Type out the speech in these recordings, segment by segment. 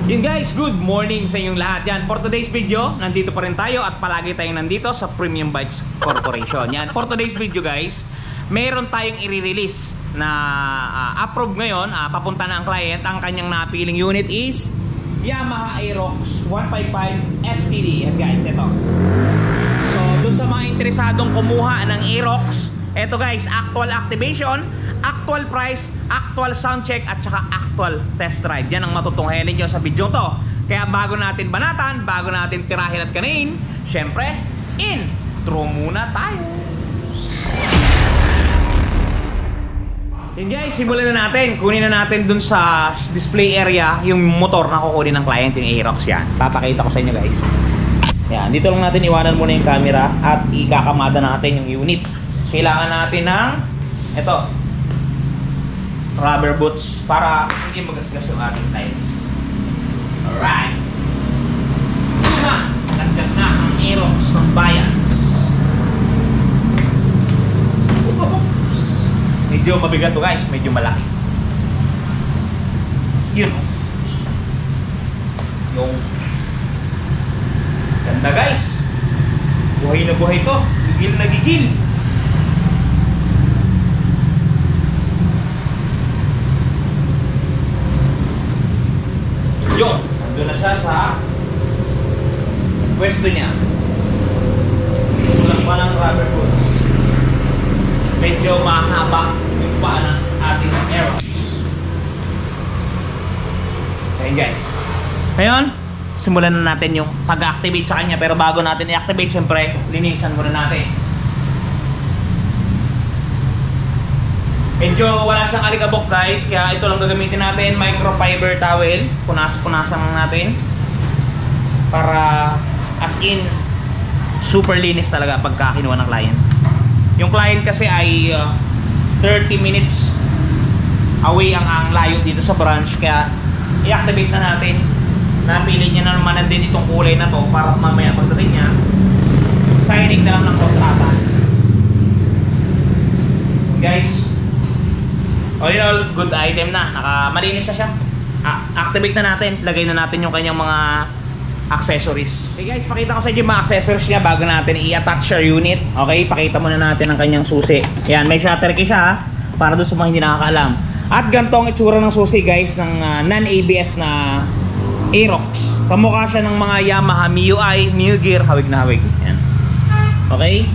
Yun guys, good morning sa inyong lahat. Yan, for today's video, nandito pa rin tayo at palagi tayong nandito sa Premium Bikes Corporation. Yan, for today's video guys, meron tayong i-release na approve ngayon, papunta na ang client. Ang kanyang napiling unit is Yamaha Aerox 155 STD. Yan guys, ito. So, dun sa mga interesadong kumuha ng Aerox, ito guys, actual activation, actual price, actual sound check at saka actual test ride. Yan ang matutunghayan ninyo sa video to. Kaya bago natin banatan, bago natin tirahin at kanin, syempre, intro muna tayo. Yun guys, simulan na natin. Kunin na natin dun sa display area yung motor na kukunin ng client, yung Aerox yan. Papakita ko sa inyo guys. Yan, dito lang natin iwanan muna yung camera at ikakamada natin yung unit. Kailangan natin ng ito, rubber boots para hindi magasgas yung ating tires. Alright. Nagdag na ang Aerox ng Bayans. Medyo mabigat to guys, medyo malaki. Yun. Yung ganda guys. Buhay na buhay to. Gigil na gigil. Yun, nandun na siya sa pwesto niya. Kulang pa ng rubber boots. Medyo mahaba yung paa ng ating Aerox. Okay guys. Ngayon, simulan na natin yung pag-activate sa kanya. Pero bago natin i-activate, syempre, linisan muna natin. Medyo wala siyang alikabok guys, kaya ito lang gagamitin natin, microfiber towel. Punas-punasan lang natin para as in super linis talaga pagka kinuha ng client. Yung client kasi ay 30 minutes away ang layo dito sa branch, kaya i-activate na natin. Napili niya na naman din itong kulay na to para mamaya pagdating niya, signing na lang ng kontrata. Guys, all in all, good item na. Malinis na siya. Activate na natin. Lagay na natin yung kanyang mga accessories. Okay guys, pakita ko sa inyo yung mga accessories niya bago natin i-attach your unit. Okay, pakita muna natin ang kanyang susi. Yan, may shutter key siya ha, para doon sa mga hindi nakakaalam. At ganito ang itsura ng susi guys ng non-ABS na Aerox. Kamukha siya ng mga Yamaha MIUI, MIUGear, hawig na hawig. Yan. Okay?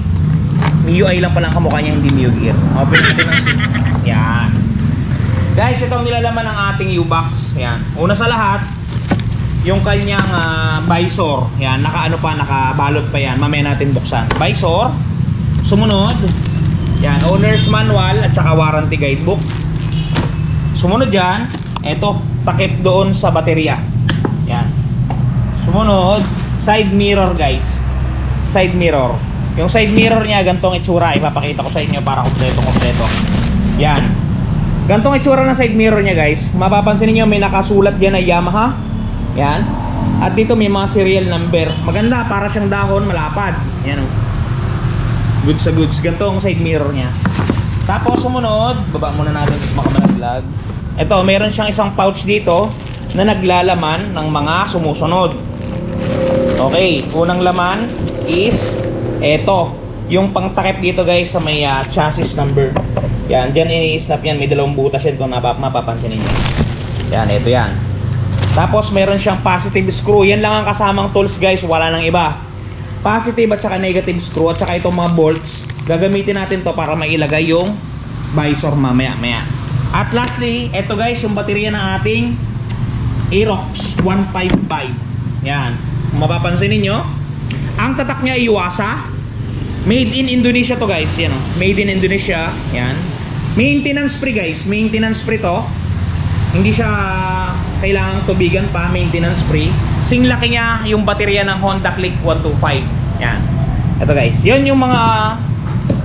MIUI lang pala ang kamukha niya, hindi MIUGear. Open natin ang seat. Yan. Guys, ito ang nilalaman ng ating U-Box. Yan. Una sa lahat, yung kanyang visor. Yan, nakabalot pa yan. Mamaya natin buksan. Visor. Sumunod. Yan, owner's manual at saka warranty guidebook. Sumunod yan, ito, takip doon sa baterya. Yan. Sumunod, side mirror guys. Side mirror. Yung side mirror niya, gantong itsura. Ipapakita ko sa inyo para kompleto. Yan. Gantong itsura ng side mirror niya guys. Mapapansin niyo may nakasulat diyan na Yamaha. Yan. At dito may mga serial number. Maganda, para siyang dahon, malapad. Yan o. Goods sa goods. Gantong side mirror niya. Tapos sumunod, baba muna natin sa makamalaglag. Ito, meron siyang isang pouch dito na naglalaman ng mga sumusunod. Okay, unang laman is eto, yung pangtakip dito guys sa may chassis number. Yan, dyan i-snap yan. May dalawang butas yan kung mapapansin niyo. Yan, ito yan. Tapos meron siyang positive screw. Yan lang ang kasamang tools guys, wala nang iba. Positive at saka negative screw at saka itong mga bolts. Gagamitin natin to para mailagay yung visor mamaya. At lastly, ito guys, yung baterya ng ating Aerox 155. Yan. Kung mapapansin niyo, ang tatak niya Iwasa. Made in Indonesia to guys. Yan, made in Indonesia. Yan. Maintenance free guys. Maintenance free to. Hindi siya kailangang tubigan pa. Maintenance free. Sing laki niya yung baterya ng Honda Click 125. Yan. Ito guys. Yun yung mga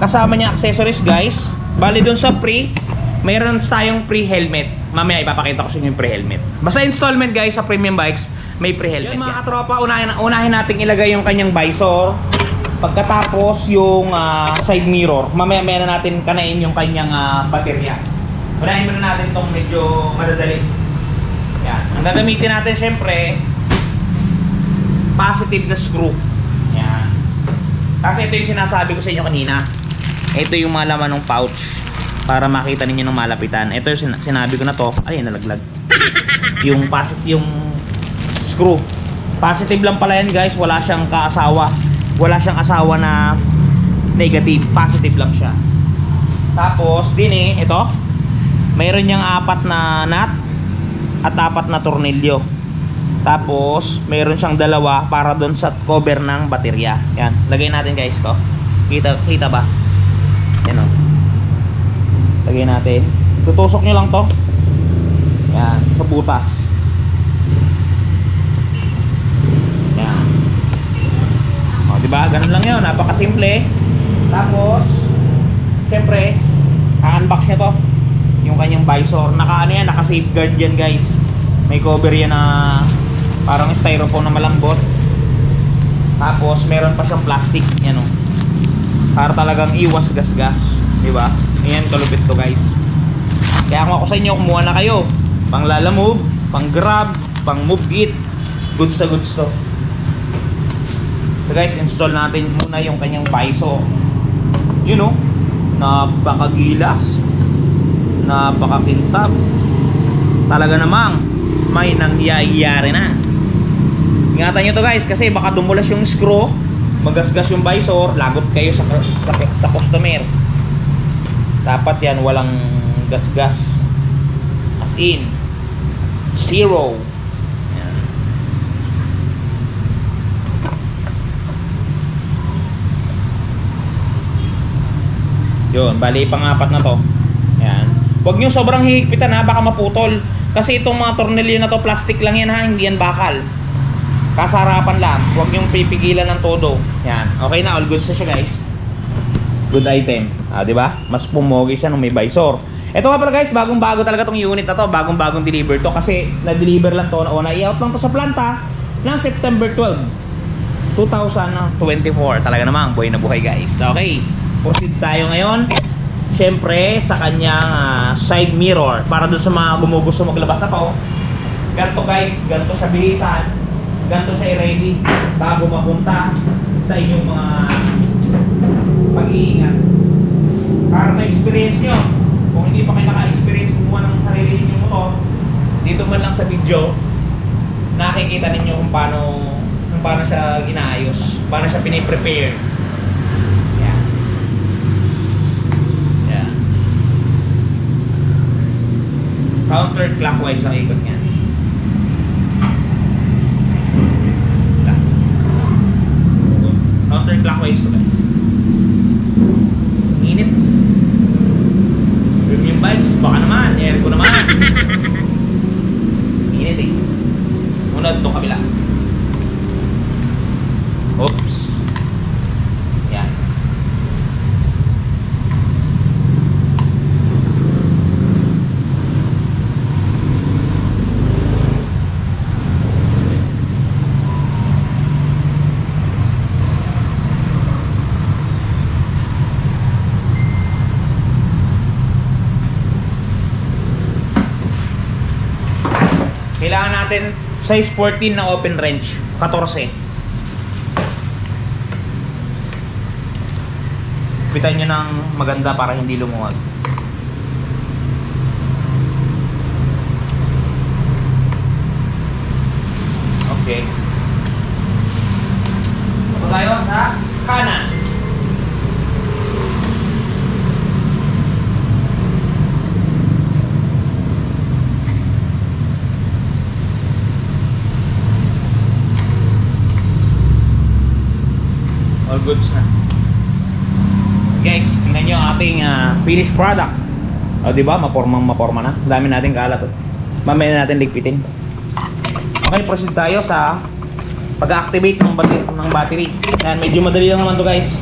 kasama niya accessories guys. Bali dun sa free, mayroon tayong free helmet. Mamaya ipapakita ko sa inyo yung free helmet. Basta installment guys sa Premium Bikes, may free helmet. Yun mga katropa, unahin natin ilagay yung kanyang visor. Pagkatapos yung side mirror, mamaya na natin kanain yung kanyang baterya. Unahin muna natin itong medyo madadali. Yan. Ang gagamitin natin syempre positive na screw. Yan. Kasi ito yung sinasabi ko sa inyo kanina. Ito yung mga laman ng pouch para makita ninyo ng malapitan. Ito yung sinabi ko na to. Ay, nalaglag. Yung screw. Positive lang pala yan guys. Wala siyang kaasawa. Wala siyang asawa na negative. Positive lang siya. Tapos din ito. Mayroon niyang 4 na nut at 4 na tornilyo. Tapos mayroon siyang 2 para doon sa cover ng baterya. Yan. Lagay natin guys to. Kita ba? Yan o. Lagay natin. Tutusok nyo lang to. Yan. Sa butas. Yan. O, diba? Ganun lang yun. Napakasimple. Tapos syempre unbox niya to. Yung kanyang visor. Naka-safeguard yan guys. May cover yan na parang styrofoam na malambot. Tapos meron pa siyang plastic. Yan o. Para talagang iwas gas-gas. Diba? Ayan, kalupit to guys. Kaya kung ako sa inyo, kumuha na kayo. Pang lalamove, pang grab, pang move git. Goods sa goods to. So guys, install natin muna yung kanyang visor. You know, napakagilas, napakakintab. Talaga namang may nangyayari na. Ingatan nyo to guys, kasi baka dumulas yung screw, magasgas yung visor, lagot kayo sa customer. Dapat yan walang gasgas. As in 0. Yan. Yun, bali pang-4 na to. Yan. Huwag nyo sobrang hihigpitan ha, baka maputol. Kasi itong mga tornilyo na to, plastic lang yan ha, hindi yan bakal. Kasarapan lang. Huwag nyo pipigilan ng todo. Yan. Okay na, all goods na siya guys. Good item. Diba? Mas pumogi siya nung may visor. Ito nga pala guys, bagong-bago talaga tong unit na to. Bagong-bagong deliver to. Kasi na-deliver lang to. O na-i-out lang to sa planta ng September 12, 2024. Talaga namang buhay na buhay guys. Okay. Proceed tayo ngayon. Siyempre sa kanyang side mirror. Para dun sa mga gumugusto maglabas na to. Ganito guys. Ganito siya bilisan. Ganito siya i-ready bago mapunta sa inyong mga pag-iingat. Para ma-experience nyo, kung hindi pa kayo naka-experience kumuha ng sarili ninyong motor, dito man lang sa video, nakikita ninyo kung paano siya ginaayos, paano siya piniprepare. Yan. Yan. Counterclockwise ang ikot niya. Counterclockwise to guys. Init. Premium bikes, baka naman, air ko naman. Init eh. Unod itong kabila. Oops. Yan. Kailangan natin size 14 na open wrench, 14. Pitan nyo ng maganda para hindi lumuwag. Okay. Ito tayo sa kanan. All goods na. Guys, tingnan nyo ang ating finished product. O diba, maporma na. Dami natin kalat. Mamaya natin ligpitin. Okay, proceed tayo sa pag-activate ng battery. Yan, medyo madali lang naman to guys.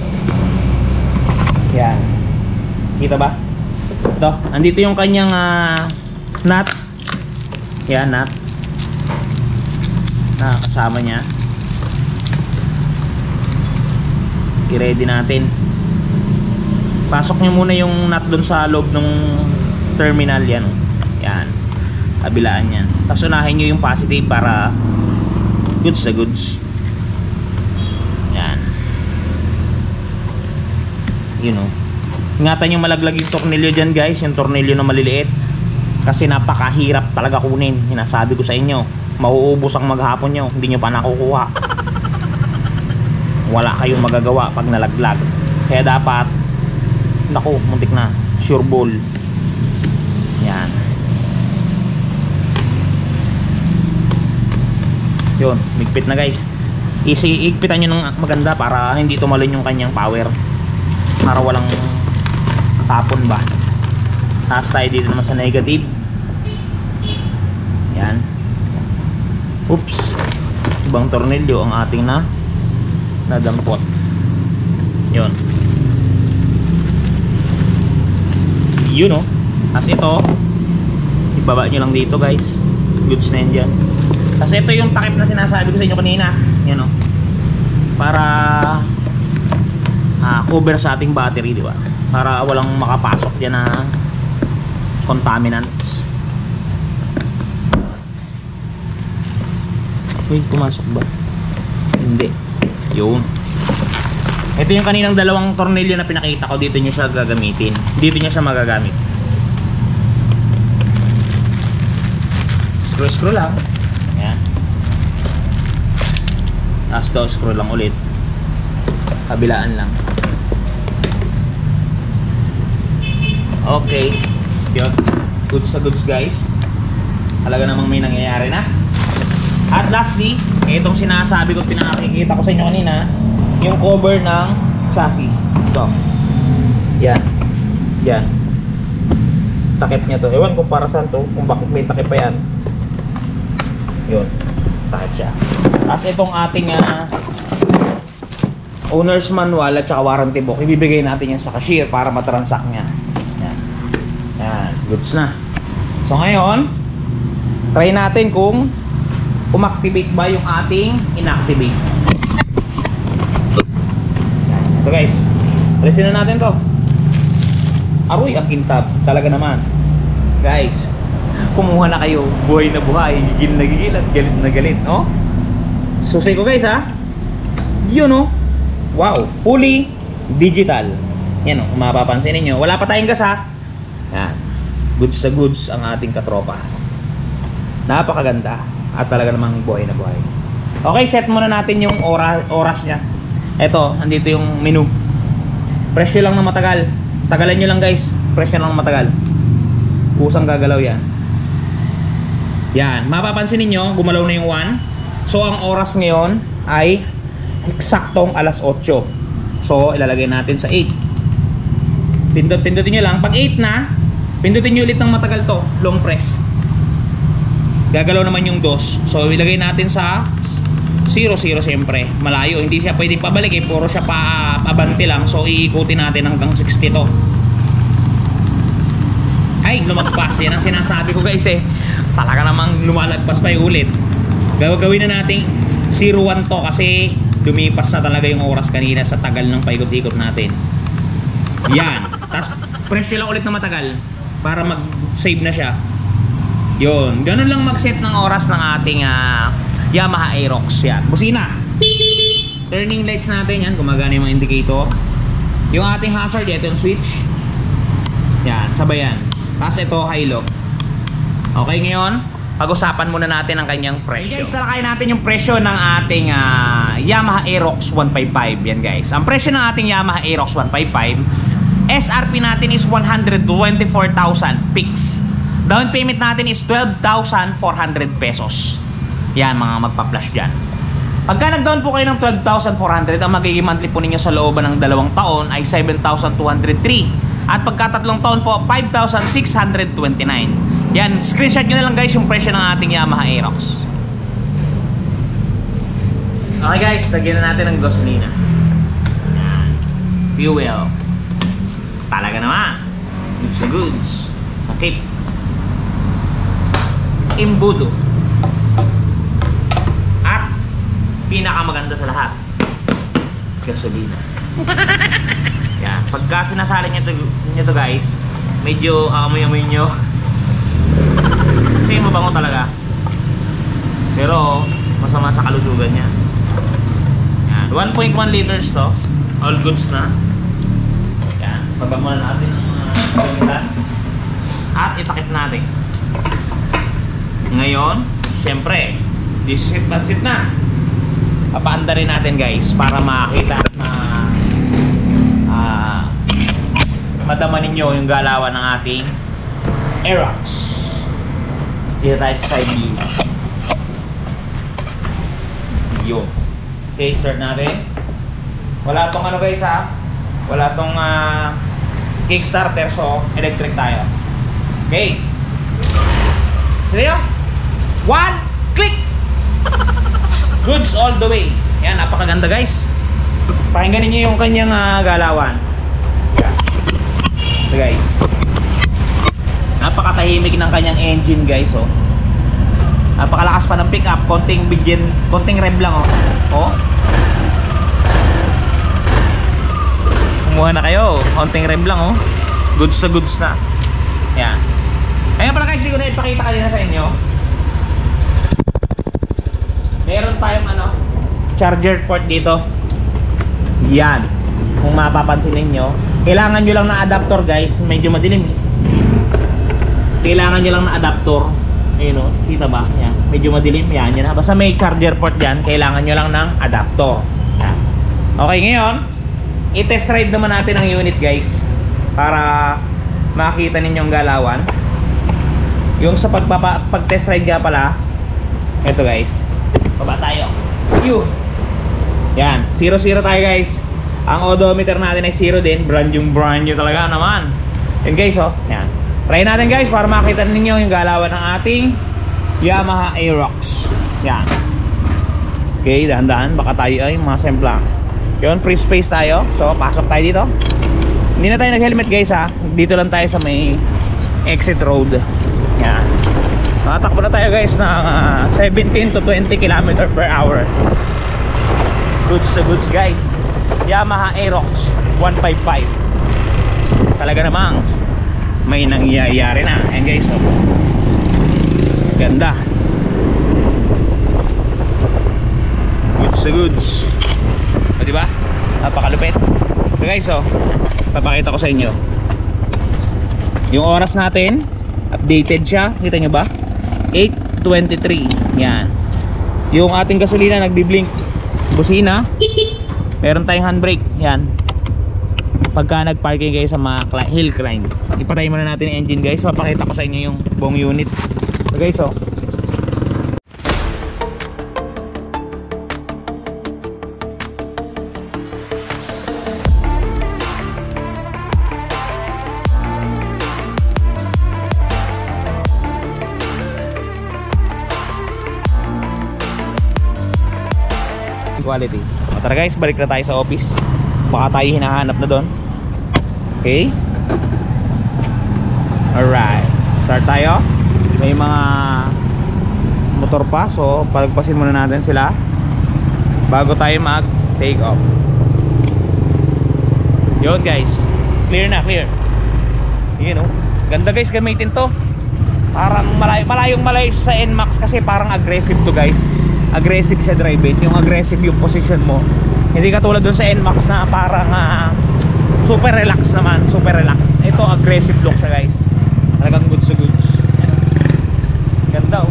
Yan. Kita ba? Ito, andito yung kanyang nut. Yan, nut. Kasama niya. I-ready natin. Pasok nyo muna yung nut dun sa loob ng terminal yan. Yan. kabilaan yan. Tapos unahin nyo yung positive para goods na goods. Yan. You know. Ingatan yung malaglag yung tornilyo dyan guys, yung tornilyo na maliliit. Kasi napakahirap talaga kunin. Sinasabi ko sa inyo, mauubos ang maghapon nyo, hindi nyo pa nakukuha. Wala kayong magagawa pag nalaglag. Kaya dapat, naku, muntik na, sure ball. Yan. Yun, migpit na guys. Igpitan nyo ng maganda para hindi tumalon yung kanyang power. Para walang tapon ba. Taas tayo dito naman sa negative. Yan. Oops. Ibang tornilyo ang ating nadampot. Yun. Yun o. As ito, ibaba nyo lang dito guys. Goods na yan dyan. Kasi ito yung takip na sinasabi ko sa inyo kanina. Yan o. Para cover sa ating battery, di ba? Para walang makapasok dyan na contaminants. Uy, pumasok ba? Hindi. Yun. Ito yung kaninang dalawang tornilyo na pinakita ko. Dito nyo siya gagamitin. Dito nyo siya magagamit. Screw lang. Ayan. Tapos daw screw lang ulit. Kabilaan lang. Okay. Yun. Goods sa goods guys. Talaga namang may nangyayari na. At lastly, itong sinasabi ko, pinakikita ko sa inyo kanina, yung cover ng chassis. Ito. Yan. Yan. Takip niya to. Ewan kung para saan to, kung bakit may takip pa yan. Yun. Takip siya. Tapos itong ating owner's manual at saka warranty book, ibibigay natin yan sa cashier para matransact niya. Yan. Yan. Goods na. So ngayon, try natin kung activate ba yung ating inactivate. Ito guys, alisin na natin to. Aroy, ang kintab. Talaga naman guys, kumuha na kayo. Buhay na buhay, gigil na gigil at galit na galit, no? Susi ko guys ha. Yun no. Wow, fully digital. Yan o, kung mapapansin ninyo, wala pa tayong gas ha. Yan, goods sa goods ang ating katropa. Napakaganda. At talaga namang buhay na buhay. Okay, set muna natin yung oras niya. Eto, andito yung menu. Presyo lang na matagal. Tagalan nyo lang guys. Presyo lang na matagal. Kusang gagalaw yan. Yan, mapapansin niyo gumalaw na yung 1. So ang oras ngayon ay eksaktong alas 8. So ilalagay natin sa 8. Pindutin nyo lang. Pag 8 na, pindutin nyo ulit ng matagal to. Long press. Gagalaw naman yung DOS. So ilagay natin sa 0, 0 siyempre. Malayo. Hindi siya pwedeng pabalik eh. Puro siya abante lang. So iikutin natin hanggang 60 to. Ay, lumagpas. Yan ang sinasabi ko guys eh. Talaga namang lumalagpas pa yung ulit. Gagawin na natin 01 to kasi lumipas na talaga yung oras kanina sa tagal ng paikot-ikot natin. Yan. Tapos press lang ulit na matagal para mag-save na siya. Yun, ganun lang mag-set ng oras ng ating Yamaha Aerox. Yan, busina. Turning lights natin yan, gumagana yung mga indicator. Yung ating hazard, ito yung switch. Yan, sabay yan. Tapos ito, high-low. Okay, ngayon, pag-usapan muna natin ang kanyang presyo. Okay guys, talakayin natin yung presyo ng ating Yamaha Aerox 155. Yan guys, ang presyo ng ating Yamaha Aerox 155, SRP natin is 124,000 fix. Down payment natin is 12,400 pesos. Yan, mga magpa-flash dyan. Pagka nag-down po kayo ng 12,400, ang magiging monthly po ninyo sa looban ng 2 taon ay 7,203. At pagka 3 taon po, 5,629. Yan, screenshot nyo na lang guys yung presyo ng ating Yamaha Aerox. Okay guys, lagyan na natin ng gasolina. Yan. Fuel. Talaga naman. Goods sa goods. Okay. Imbudo. At pinakamaganda sa lahat, gasolina. Yan. Pagka sinasali nyo to guys, medyo amoy-amoy nyo Kasi mabango talaga. Pero masama sa kalusugan niya. Yan. 1.1 liters to. All goods na. Yan. Baba muna natin ang gamitan. At itakip natin. Ngayon, syempre, this is na. Papaanda rin natin guys para makakita na madama ninyo yung galawan ng ating Aerox. Dito tayo sa side view. Yun. Okay, start natin. Wala tong ano guys ha. Wala tong kickstarter, so electric tayo. Okay. Sige yun. One click. Goods all the way. Yan, napakaganda guys. Pakinggan niyo yung kanyang galawan. Ito guys. Napakatahimik ng kanyang engine guys, oh. Napakalakas pa ng pick up, konting rev lang, oh. Oh. Kumuha na kayo, konting rev lang, oh. Goods na goods na. Yan. Kaya pala guys, hindi ko na ipakita kanina sa inyo. Meron tayong charger port dito. Yan. Kung mapapansin niyo, kailangan nyo lang na adapter guys. Medyo madilim. Kailangan nyo lang na adapter. Ayun o, kita ba? Yan. Medyo madilim. Yan, yan. Basta may charger port yan, kailangan nyo lang ng adapter. Yan. Okay, ngayon i-test ride naman natin ang unit guys, para makita ninyo ang galawan. Yung sa pag-test ride nga pala, eto guys, baba tayo. Yan, 0-0 tayo guys. Ang odometer natin ay 0 din. Brand new talaga naman. Yan guys, oh. Yan. Try natin guys para makita ninyo yung galawan ng ating Yamaha Aerox. Yan. Okay, dahan-dahan. Baka tayo ay masemplang. Yun, free space tayo. So, pasok tayo dito. Hindi na tayo nag-helmet guys ha. Dito lang tayo sa may exit road. Yan. Matakbo na tayo guys ng 17 to 20 km per hour. Goods to goods guys. Yamaha Aerox 155. Talaga namang may nangyayari na. Ayan guys, oh. Ganda. Goods to goods. O diba? Napakalupit. So guys, oh, papakita ko sa inyo yung oras natin. Updated siya. Kita nyo ba? 8:23. Yan. Yung ating gasolina nagbi-blink. Busina. Meron tayong handbrake. Yan. Pagka nag-parking kayo sa mga hill climb, ipatay muna natin yung engine guys. Papakita ko sa inyo yung buong unit. So guys, oh. Quality. O tara guys, balik na tayo sa office. Baka tayo hinahanap na doon. Okay. Alright, start tayo. May mga motor pa, so palagpasin muna natin sila bago tayo mag take off. Yun guys, clear na, clear. Yun o, ganda guys gamitin to. Parang malayong sa NMAX kasi parang aggressive to guys. Aggressive siya drive it. Yung aggressive yung position mo. Hindi katulad dun sa NMAX na parang super relax naman. Super relax. Ito aggressive look siya guys. Talagang goods to goods. Ganda oh.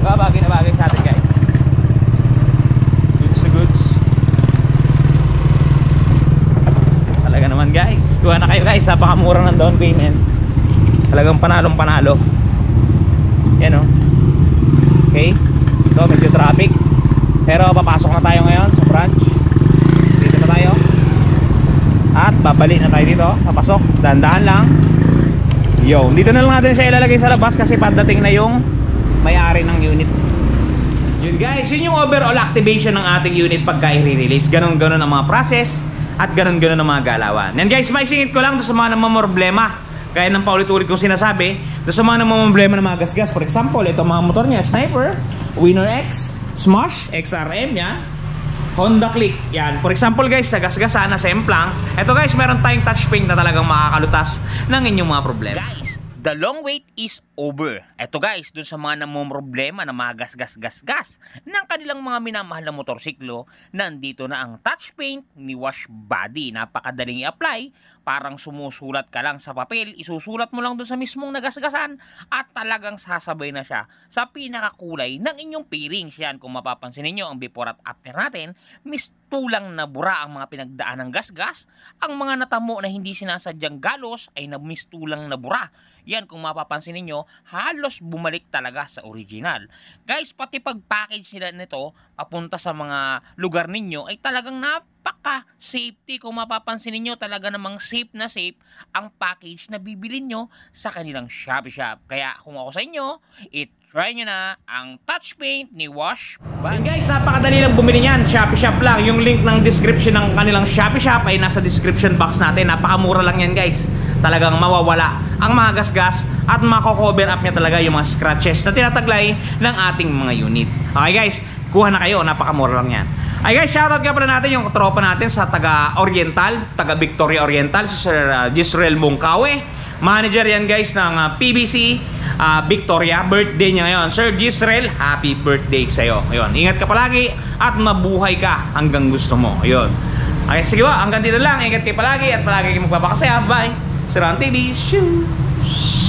Bagay na bagay sa atin guys. Goods to goods. Talaga naman guys. Kuha na kayo guys. Napakamura ng down payment. Talagang panalong panalo. Yan oh. Okay. Ito medyo traffic. Pero papasok na tayo ngayon sa branch. Dito na tayo. At babalik na tayo dito. Papasok, dahan-dahan lang. Yo, dito na lang natin siya ilalagay sa labas kasi pagdating na yung may-ari ng unit. Yun guys, yun yung overall activation ng ating unit pagka i-release. Ganon-ganon ang mga process at ganon-ganon ang mga galawan. Yan guys, maisingit ko lang doon sa mga namamroblema. Kaya nang paulit-ulit kong sinasabi, doon sa mga namamroblema ng mga gasgas. For example, ito mga motor niya, Sniper, Winner X, Smash, XRM yan, Honda Click yan. For example guys, sa gasgasan na semplang, eto guys, meron tayong touchscreen na talagang makakalutas ng inyong mga problema. Guys, the long wait is over. Eto guys, dun sa mga namomroblema na mga gas ng kanilang mga minamahal na motorsiklo, nandito na ang touch paint ni Wash Body. Napakadaling i-apply, parang sumusulat ka lang sa papel, isusulat mo lang dun sa mismong nagasgasan at talagang sasabay na siya sa pinakakulay ng inyong pairings. Yan, kung mapapansin niyo ang before at after natin, mistulang na bura ang mga pinagdaan ng gasgas. Ang mga natamo na hindi sinasadyang galos ay mistulang na bura. Yan, kung mapapansin niyo, halos bumalik talaga sa original. Guys, pati pag-package sila nito papunta sa mga lugar ninyo ay talagang napaka-safety. Kung mapapansin niyo, talaga namang safe na safe ang package na bibilin nyo sa kanilang Shopee Shop. Kaya kung ako sa inyo, try nyo na ang touch paint ni Wash Body. Guys, napakadali lang bumili niyan. Shopee Shop lang. Yung link ng description ng kanilang Shopee Shop ay nasa description box natin. Napakamura lang yan guys. Talagang mawawala ang mga gasgas at mako-cover up niya talaga yung mga scratches na tinataglay ng ating mga unit. Okay guys, kuha na kayo. Napakamura lang yan. Ay guys, shoutout nga pala natin yung tropa natin sa taga-Oriental, taga-Victoria Oriental, si Sir Gisrael Bungkawe. Manager yan guys ng PBC Victoria. Birthday niya ngayon. Sir Gisrael, happy birthday sa'yo. Ayun, ingat ka palagi at mabuhay ka hanggang gusto mo. Ayun. Okay, sige ba, hanggang dito lang. Ingat kayo palagi at palagi kayo magpapakasaya. Bye! Sir Ron TV. Shoo!